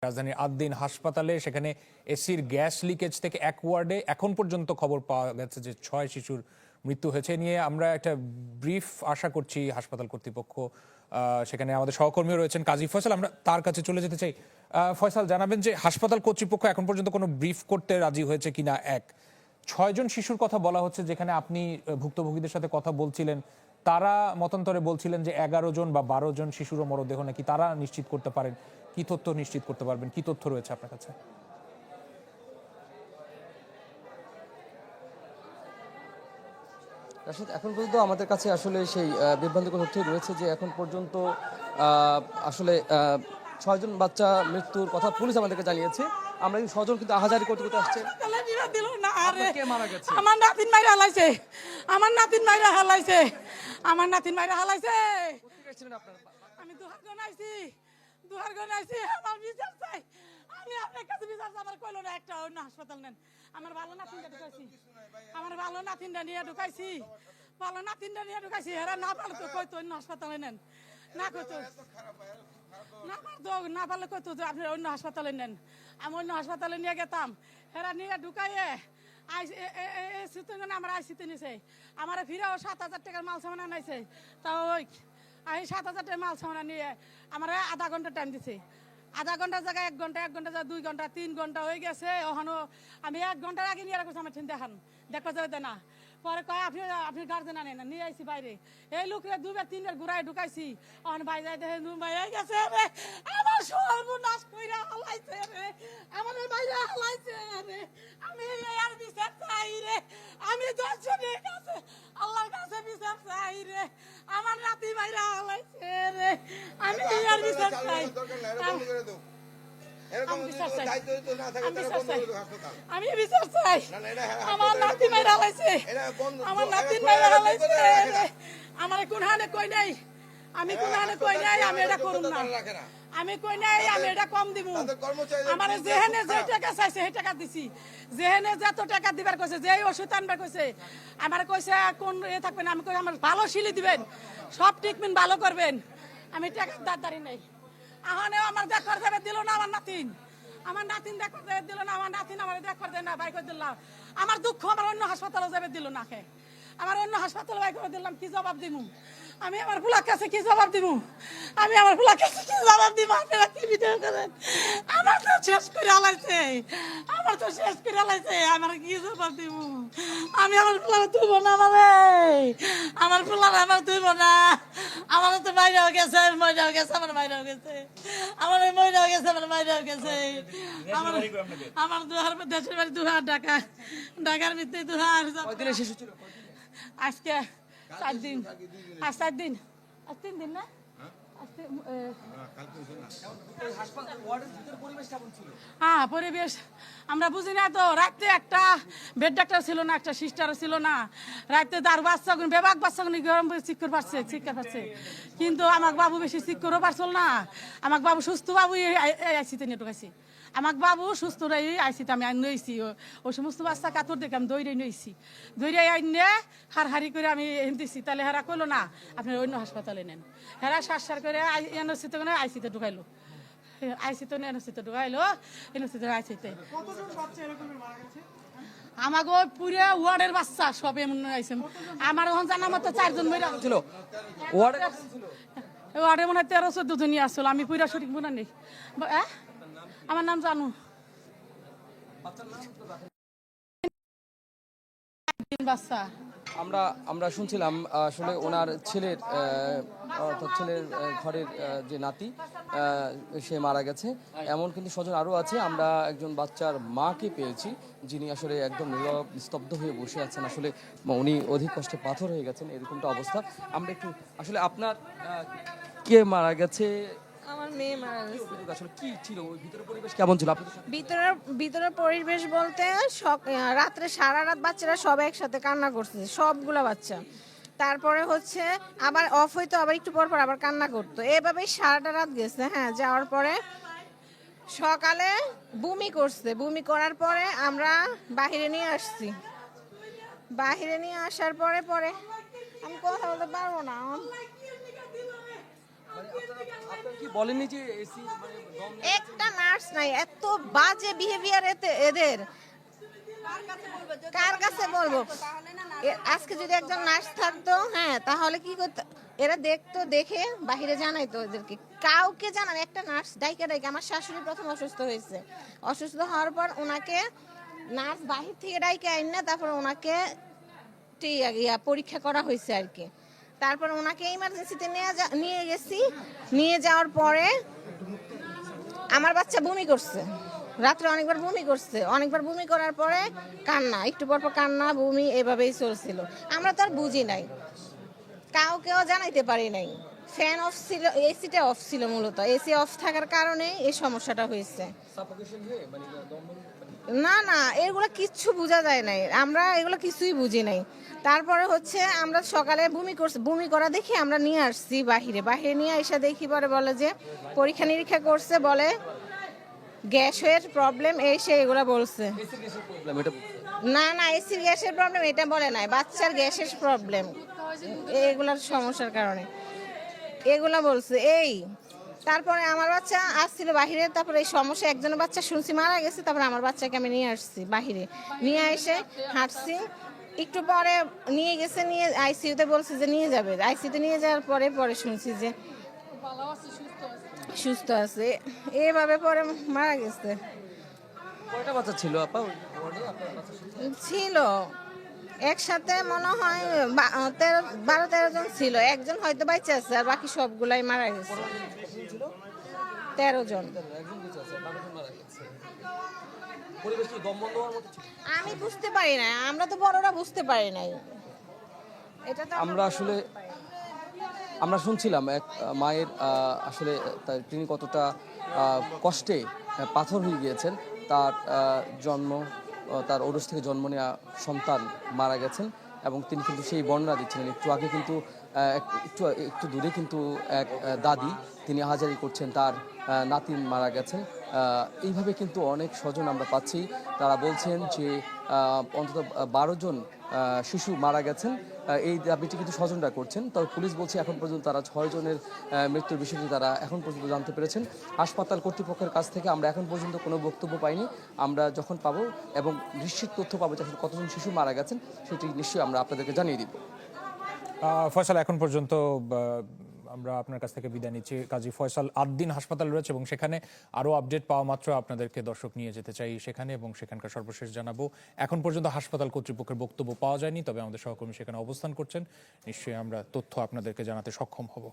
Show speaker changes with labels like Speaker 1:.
Speaker 1: রাজধানীর আদ্দিন হাসপাতালে সেখানে এসির গ্যাস লিকেজ থেকে এক ওয়ার্ডে এখন পর্যন্ত খবর পাওয়া গেছে যে 6 শিশুর মৃত্যু হয়েছে। নিয়ে আমরা একটা ব্রিফ আশা করছি হাসপাতাল কর্তৃপক্ষ। সেখানে আমাদের সহকর্মীও রয়েছেন কাজী ফয়সাল, আমরা তার কাছে চলে যেতে চাই। ফয়সাল, জানাবেন যে হাসপাতাল কর্তৃপক্ষ এখন পর্যন্ত কোনো ব্রিফ করতে রাজি হয়েছে কিনা। 6 জন শিশুর কথা বলা হচ্ছে, যেখানে আপনি ভুক্তভোগীদের সাথে কথা বলছিলেন তারা মতান্তরে বলছিলেন যে 11 জন বা 12 জন শিশুর মরদেহ নাকি তারা নিশ্চিত করতে পারেন। কি তথ্য নিশ্চিত করতে পারবেন, কি তথ্য রয়েছে আপনার কাছে?
Speaker 2: রাশিদ, এখন পর্যন্ত আমাদের কাছে আসলে সেই বিভ্রান্তিকর তথ্য রয়েছে যে এখন পর্যন্ত আসলে 6 জন বাচ্চা মৃত্যুর কথা পুলিশ আমাদেরকে জানিয়েছে। আমরা কিন্তু 6 জন কিন্তু আহাজারি করতে করতে আসছে।
Speaker 3: কে মারা গেছে? আমার নাতিন মাইরা হালাইছে, আমার নাতিন মাইরা হালাইছে, আমার নাতিন মাইরা হালাইছে। আমি দুহারগণ আইছি, আমার বিচার চাই। আমি আপনার কাছে বিচার আমার কইলো না, একটা অন্য হাসপাতাল নেন। আমার ভালো নাতিনটা ঢুকাইছি, আমার ভালো নাতিনটা নিয়ে ঢুকাইছি, ভালো নাতিনটা নিয়ে ঢুকাইছি। এরা না পারলে তো কইতো অন্য হাসপাতালে নেন, না কইতো না পারলে কইতো যে আপনি অন্য হাসপাতালে নেন। আমি অন্য হাসপাতালে নিয়ে গেতাম, এরা নিয়ে ঢুকাইয়ে আমার আইসিতে নিছে। আমার ফিরাও 7,000 টাকার মাল সামানা নাইছে। তাও ওই 7,000 টাকার মাল সামানা নিয়ে আমার আধা ঘন্টা টাইম দিছে। আধা ঘন্টার জায়গায় 1 ঘন্টা, 1 ঘন্টা জায়গায় 2 ঘন্টা, 3 ঘন্টা হয়ে গেছে। ওখানে আমি 1 ঘন্টার আগে নিয়ে রাখছি, আমার ঠিক দেখান দেখা যাবে না। পরে কয় আপনি গার্জেন আনেন না, নিয়ে আইসি বাইরে। এই লোকরে 2-3 ঘুরাই ঢুকাইছি। ওখানে ভাই যাই দেখে ভাই গেছে রে, আমার সর্বনাশ কইরা হালাইছে রে, আমাদের বাইরে হালাইছে রে। আমি আর বিচার চাই রে, আমি দর্শনের কাছে আল্লাহর কাছে বিচার চাই রে, আমার নাতি বাইরে হালাইছে রে, আমি আর বিচার চাই। আমি বিচার চাই, আমার নাতি মাইরা হালাইছে, আমার নাতি মাইরা হালাইছে। আমার কোন হানে কই নাই, আমি কোন হানে কই নাই আমি এটা করুম না, আমি কই নাই আমি এটা কম দিব। আমার যেহেনে যে টাকা চাইছে সেই টাকা দিছি, যেহেনে যত টাকা দিবার কইছে, যে ওষুধ আনবার কইছে, আমার কইছে কোন থাকবেন, আমি কই আমার ভালো সিলি দিবেন, সব ট্রিটমেন্ট ভালো করবেন, আমি টাকার দাঁড়ি নাই। আহানেও আমার দেখবার যাবে দিল না, আমার নাতিন দেখবার যাবে দিল না, আমার নাতিন আমার দেখবার দেয় না, বাই করে দিলাম। আমার দুঃখ আমার অন্য হাসপাতালে যাবে দিল না, আমার অন্য হাসপাতালে বাই করে দিলাম। কি জবাব দিব আমি আমার ফুলার কাছে, কি জবাব দিব আমি আমার ফুলার কাছে, কি জবাব দিব? আপনারা কি ভিডিও করেন? আমার তো শেষ করে হালাইছে, আমার তো শেষ করে হালাইছে, আমার কি জবাব দিব? আমি আমার ফুলার তুইব না, আমার ফুলার আমার তুইব না। আমার তো বাইরেও গেছে, ময়রাও গেছে, আমার বাইরেও গেছে, আমার ময়রাও গেছে, আমার বাইরেও গেছে। আমার দুহার দেশের বাড়ি দুহার, ঢাকার ভিতরে দুহার। আজকে 4 দিন, আজ 4 দিন, আজ 3 দিন না। হ্যাঁ, পরিবেশ আমরা বুঝি না তো। রাতে একটা বেড ডাক্তার ছিল না, একটা সিস্টার ছিল না। রাতে তার বাচ্চা বেবাক বাচ্চা গরম চিক্কর পারছে, কিন্তু আমার বাবু বেশি চিক্করও পারছিল না। আমার বাবু সুস্থ বাবু আইসিতে নিয়ে ঢুকাইছি, আমার বাবু সুস্থ আইসিতে আমি নিয়েছি। ওই সমস্ত বাচ্চা কাতর দেখে আমি দৌড়ে নিয়েছি, দৌড়ে আইনে হাড়ি করে আমি দিছি। তাহলে হেরা কইলো না আপনি অন্য হাসপাতালে নেন। হেরা সার করে এনওসিতে আইসিতে ঢুকাইলো, আইসিতে এনওসিতে ঢুকাইলো, এনওসিতে আইসিতে। আমাকে পুরে ওয়ার্ডের বাচ্চা সব এমন আইসে। আমার ওখানে জানা মতো 4 জন মরে ছিল ওয়ার্ডে, মনে হয় 13-14 জনই আসছিল। আমি পুরা সঠিক মনে নেই। আমার নাম জানু। বাচ্চা
Speaker 2: আমরা শুনছিলাম আসলে ওনার ছেলের ঘরের যে নাতি সে মারা গেছে, এমন কিন্তু স্বজন আরও আছে। আমরা একজন বাচ্চার মাকে পেয়েছি, যিনি আসলে একদম নীরব স্তব্ধ হয়ে বসে আছেন। আসলে উনি অধিক কষ্টে পাথর হয়ে গেছেন, এরকমটা অবস্থা। আমরা একটু আসলে আপনার কে মারা গেছে?
Speaker 4: আমার মেয়ে মারা গেছে।
Speaker 2: আসলে কি ছিল ওই ভিতরের পরিবেশ, কেমন ছিল আপনাদের?
Speaker 4: ভিতরের পরিবেশ বলতে রাত্রে সারা রাত বাচ্চারা সব একসাথে কান্না করছে, সবগুলা বাচ্চা। তারপরে হচ্ছে আবার অফ হইতো, আবার একটু পর পর আবার কান্না করতো, এভাবেই সারাটা রাত গেছে। হ্যাঁ, যাওয়ার পরে সকালে বমি করছে, বমি করার পরে আমরা বাহিরে নিয়ে আসছি। বাহিরে নিয়ে আসার পরে আমি কথা বলতে পারবো না।
Speaker 2: আপনারা কি বলেননি যে এসি মানে দম
Speaker 4: একটা নার্স নাই, এত বাজে বিহেভিয়ার এদের, কার কাছে বলবো? আজকে যদি একজন নার্স থাকতো, হ্যাঁ, তাহলে কি করতো, এরা দেখতো, দেখে বাহিরে জানাইতো এদেরকে, কাউকে জানান। একটা নার্স ডাইকে আমার শাশুড়ি প্রথম অসুস্থ হয়েছে, অসুস্থ হওয়ার পর ওনাকে নার্স বাহির থেকে ডাইকে আইন না, তারপর ওনাকে পরীক্ষা করা হয়েছে আর কি। তারপর ওনাকে ইমার্জেন্সিতে নিয়ে গেছি, নিয়ে যাওয়ার পরে আমার বাচ্চা বমি করছে, রাত্রে অনেকবার বমি করছে, অনেকবার বমি করার পরে কান্না, একটু পর পর কান্না, বমি, এভাবেই চলছিল। আমরা তো আর বুঝি নাই, কাউকেও জানাইতে পারি নাই। ফ্যান অফ ছিল, এসিটা অফ ছিল, মূলত এসি অফ থাকার কারণে এই সমস্যাটা হয়েছে।
Speaker 2: সাফোকেশন হয়ে মানে দম
Speaker 4: না না, এগুলো কিচ্ছু বোঝা যায় নাই, আমরা এগুলো কিছুই বুঝি নাই। তারপরে হচ্ছে আমরা সকালে বমি করা দেখি আমরা নিয়ে আসছি বাহিরে নিয়ে এসে দেখি, পরে বলে যে পরীক্ষা নিরীক্ষা করছে, বলে গ্যাসের প্রবলেম, এই সে এগুলা বলছে।
Speaker 2: প্রবলেম এটা
Speaker 4: না না, এসির গ্যাসের প্রবলেম এটা বলে নাই, বাচ্চার গ্যাসের প্রবলেম, এগুলার সমস্যার কারণে এগুলা বলছে। তারপরে আমার বাচ্চা আসছিল বাহিরে, তারপরে এই সমস্যা, একজনের বাচ্চা শুনছি মারা গেছে, তারপরে আমার বাচ্চাকে আমি নিয়ে আসছি বাহিরে, নিয়ে এসে হাঁটছি, একটু পরে নিয়ে গেছে, নিয়ে আইসিইউতে বলছে যে নিয়ে যাবে, আইসিইউতে নিয়ে যাওয়ার পরে শুনছি যে সুস্থ আছে, এভাবে পরে মারা গেছে।
Speaker 2: কয়টা বাচ্চা ছিল আপা ওয়ার্ডে আপনার বাচ্চা
Speaker 4: ছিল একসাথে মনে হয় 12-13 জন ছিল, একজন হয়তো বাচ্চা আছে, আর বাকি সবগুলাই মারা গেছে। 13 জন।
Speaker 2: একজন বেঁচে আছে 12 জন মারা গেছে। পরিবেশ কি দম বন্ধ হওয়ার মতো ছিল?
Speaker 4: আমি বুঝতে পারি না, আমরা তো বড়রা বুঝতে পারি নাই এটা তো।
Speaker 2: আমরা আসলে আমরা শুনছিলাম এক মায়ের আসলে তিনি কতটা কষ্টে পাথর হয়ে গিয়েছেন, তার তার ওরস থেকে জন্ম নেওয়া সন্তান মারা গেছেন, এবং তিনি কিন্তু সেই বর্ণনা দিচ্ছিলেন। একটু আগে কিন্তু একটু দূরে কিন্তু এক দাদি, তিনি হাজারি করছেন, তার নাতিন মারা গেছেন। এইভাবে কিন্তু অনেক স্বজন আমরা পাচ্ছি, তারা বলছেন যে অন্তত 12 জন শিশু মারা গেছেন, এই দাবিটি কিন্তু স্বজনরা করছেন। তবে পুলিশ বলছে এখন পর্যন্ত তারা 6 জনের মৃত্যুর বিষয়টি তারা এখন পর্যন্ত জানতে পেরেছেন। হাসপাতাল কর্তৃপক্ষের কাছ থেকে আমরা এখন পর্যন্ত কোনো বক্তব্য পাইনি, আমরা যখন পাবো এবং নিশ্চিত তথ্য পাবো যে আসলে কতজন শিশু মারা গেছেন সেটি নিশ্চয়ই আমরা আপনাদেরকে জানিয়ে দিব।
Speaker 1: ফয়সাল, এখন পর্যন্ত আমরা আপনার কাছ থেকে বিদায় নিচ্ছি। কাজী ফয়সাল আদ্দিন হাসপাতাল রয়েছে এবং সেখানে আরও আপডেট পাওয়া মাত্র আপনাদেরকে দর্শক নিয়ে যেতে চাই সেখানে, এবং সেখানকার সর্বশেষ জানাবো। এখন পর্যন্ত হাসপাতাল কর্তৃপক্ষের বক্তব্য পাওয়া যায়নি, তবে আমাদের সহকর্মী সেখানে অবস্থান করছেন, নিশ্চয়ই আমরা তথ্য আপনাদেরকে জানাতে সক্ষম হব।